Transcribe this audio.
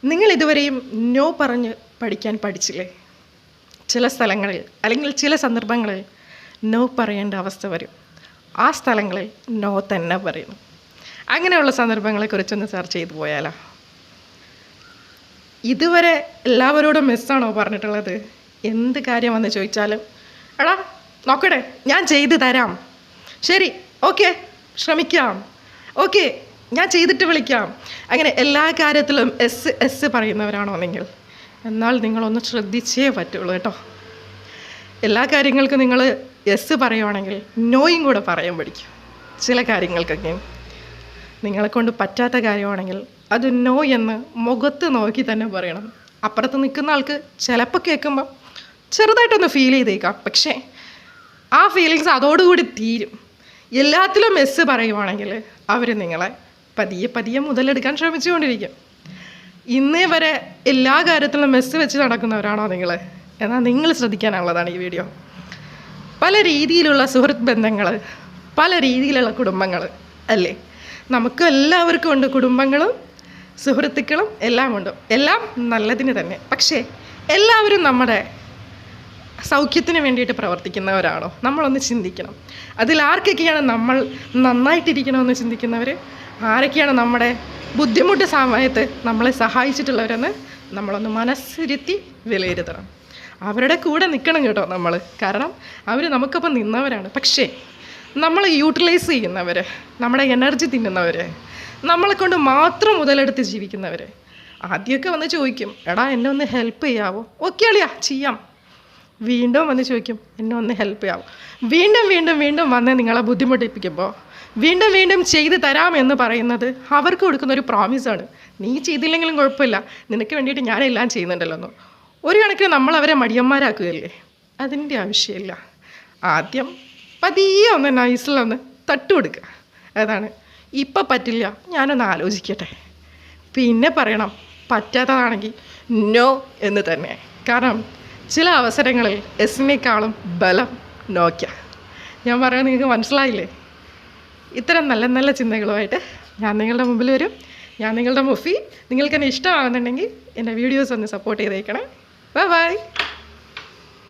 നിങ്ങൾ ഇതുവരെയും നോ പറഞ്ഞ് പഠിക്കാൻ പഠിച്ചില്ലേ? ചില സ്ഥലങ്ങളിൽ അല്ലെങ്കിൽ ചില സന്ദർഭങ്ങളിൽ നോ പറയേണ്ട അവസ്ഥ വരും. ആ സ്ഥലങ്ങളിൽ നോ തന്നെ പറയുന്നു. അങ്ങനെയുള്ള സന്ദർഭങ്ങളെക്കുറിച്ചൊന്ന് ചർച്ച ചെയ്തു പോയാലോ? ഇതുവരെ എല്ലാവരോടും മിസ്സാണോ പറഞ്ഞിട്ടുള്ളത്? എന്ത് കാര്യം വന്ന് ചോദിച്ചാലും എടാ നോക്കട്ടെ, ഞാൻ ചെയ്തു തരാം, ശരി, ഓക്കെ, ശ്രമിക്കാം, ഓക്കെ, ഞാൻ ചെയ്തിട്ട് വിളിക്കാം, അങ്ങനെ എല്ലാ കാര്യത്തിലും എസ് പറയുന്നവരാണോ നിങ്ങൾ? എന്നാൽ നിങ്ങളൊന്ന് ശ്രദ്ധിച്ചേ പറ്റുള്ളൂ കേട്ടോ. എല്ലാ കാര്യങ്ങൾക്കും നിങ്ങൾ എസ് പറയുവാണെങ്കിൽ നോയും കൂടെ പറയാൻ പഠിക്കും. ചില കാര്യങ്ങൾക്കൊക്കെ നിങ്ങളെക്കൊണ്ട് പറ്റാത്ത കാര്യമാണെങ്കിൽ അത് നോ എന്ന് മുഖത്ത് നോക്കി തന്നെ പറയണം. അപ്പുറത്ത് നിൽക്കുന്ന ആൾക്ക് ചിലപ്പോൾ കേൾക്കുമ്പോൾ ചെറുതായിട്ടൊന്ന് ഫീൽ ചെയ്തേക്കാം, പക്ഷേ ആ ഫീലിങ്സ് അതോടുകൂടി തീരും. എല്ലാത്തിലും എസ് പറയുവാണെങ്കിൽ അവർ നിങ്ങളെ പതിയെ പതിയെ മുതലെടുക്കാൻ ശ്രമിച്ചുകൊണ്ടിരിക്കും. ഇന്നേ വരെ എല്ലാ കാര്യത്തിലും മെസ്സ് വെച്ച് നടക്കുന്നവരാണോ നിങ്ങൾ? എന്നാൽ നിങ്ങൾ ശ്രദ്ധിക്കാനുള്ളതാണ് ഈ വീഡിയോ. പല രീതിയിലുള്ള സുഹൃത്ത് ബന്ധങ്ങൾ, പല രീതിയിലുള്ള കുടുംബങ്ങൾ അല്ലേ? നമുക്ക് എല്ലാവർക്കും ഉണ്ട് കുടുംബങ്ങളും സുഹൃത്തുക്കളും എല്ലാം ഉണ്ട്. എല്ലാം നല്ലതിന് തന്നെ. പക്ഷേ എല്ലാവരും നമ്മുടെ സൗഖ്യത്തിന് വേണ്ടിയിട്ട് പ്രവർത്തിക്കുന്നവരാണോ? നമ്മളൊന്ന് ചിന്തിക്കണം. അതിൽ ആർക്കൊക്കെയാണ് നമ്മൾ നന്നായിട്ടിരിക്കണമെന്ന് ചിന്തിക്കുന്നവർ, ആരൊക്കെയാണ് നമ്മുടെ ബുദ്ധിമുട്ട് സമയത്ത് നമ്മളെ സഹായിച്ചിട്ടുള്ളവരെന്ന് നമ്മളൊന്ന് മനസ്സിരുത്തി വിലയിരുത്തണം. അവരുടെ കൂടെ നിൽക്കണം കേട്ടോ നമ്മൾ. കാരണം അവർ നമുക്കൊപ്പം നിന്നവരാണ്. പക്ഷേ നമ്മൾ യൂട്ടിലൈസ് ചെയ്യുന്നവർ, നമ്മുടെ എനർജി തിന്നുന്നവർ, നമ്മളെ കൊണ്ട് മാത്രം മുതലെടുത്ത് ജീവിക്കുന്നവർ ആദ്യമൊക്കെ വന്ന് ചോദിക്കും, എടാ എന്നെ ഒന്ന് ഹെൽപ്പ് ചെയ്യാവോ? ഓക്കെ അളിയാ ചെയ്യാം. വീണ്ടും വന്ന് ചോദിക്കും, എന്നെ ഒന്ന് ഹെൽപ്പ് ചെയ്യാവോ? വീണ്ടും വീണ്ടും വീണ്ടും വന്ന് നിങ്ങളെ ബുദ്ധിമുട്ടിപ്പിക്കുമ്പോൾ വീണ്ടും വീണ്ടും ചെയ്ത് തരാമെന്ന് പറയുന്നത് അവർക്ക് കൊടുക്കുന്ന ഒരു പ്രോമിസാണ്. നീ ചെയ്തില്ലെങ്കിലും കുഴപ്പമില്ല, നിനക്ക് വേണ്ടിയിട്ട് ഞാനെല്ലാം ചെയ്യുന്നുണ്ടല്ലോ എന്ന്. ഒരു കണക്കിന് നമ്മൾ അവരെ മടിയന്മാരാക്കുകയല്ലേ? അതിൻ്റെ ആവശ്യമില്ല. ആദ്യം പതിയെ ഒന്ന് നൈസിലൊന്ന് തട്ടു കൊടുക്കുക. അതാണ്. ഇപ്പം പറ്റില്ല, ഞാനൊന്ന് ആലോചിക്കട്ടെ. പിന്നെ പറയണം, പറ്റാത്തതാണെങ്കിൽ നോ എന്ന് തന്നെ. കാരണം ചില അവസരങ്ങളിൽ എസിനേക്കാളും ബലം നോക്കാം. ഞാൻ പറയാൻ നിങ്ങൾക്ക് മനസ്സിലായില്ലേ? ഇത്തരം നല്ല നല്ല ചിന്തകളുമായിട്ട് ഞാൻ നിങ്ങളുടെ മുമ്പിൽ വരും. ഞാൻ നിങ്ങളുടെ മുഫി. നിങ്ങൾക്ക് എന്നെ ഇഷ്ടമാകുന്നുണ്ടെങ്കിൽ എൻ്റെ വീഡിയോസ് ഒന്ന് സപ്പോർട്ട് ചെയ്തേക്കണേ. Bye bye.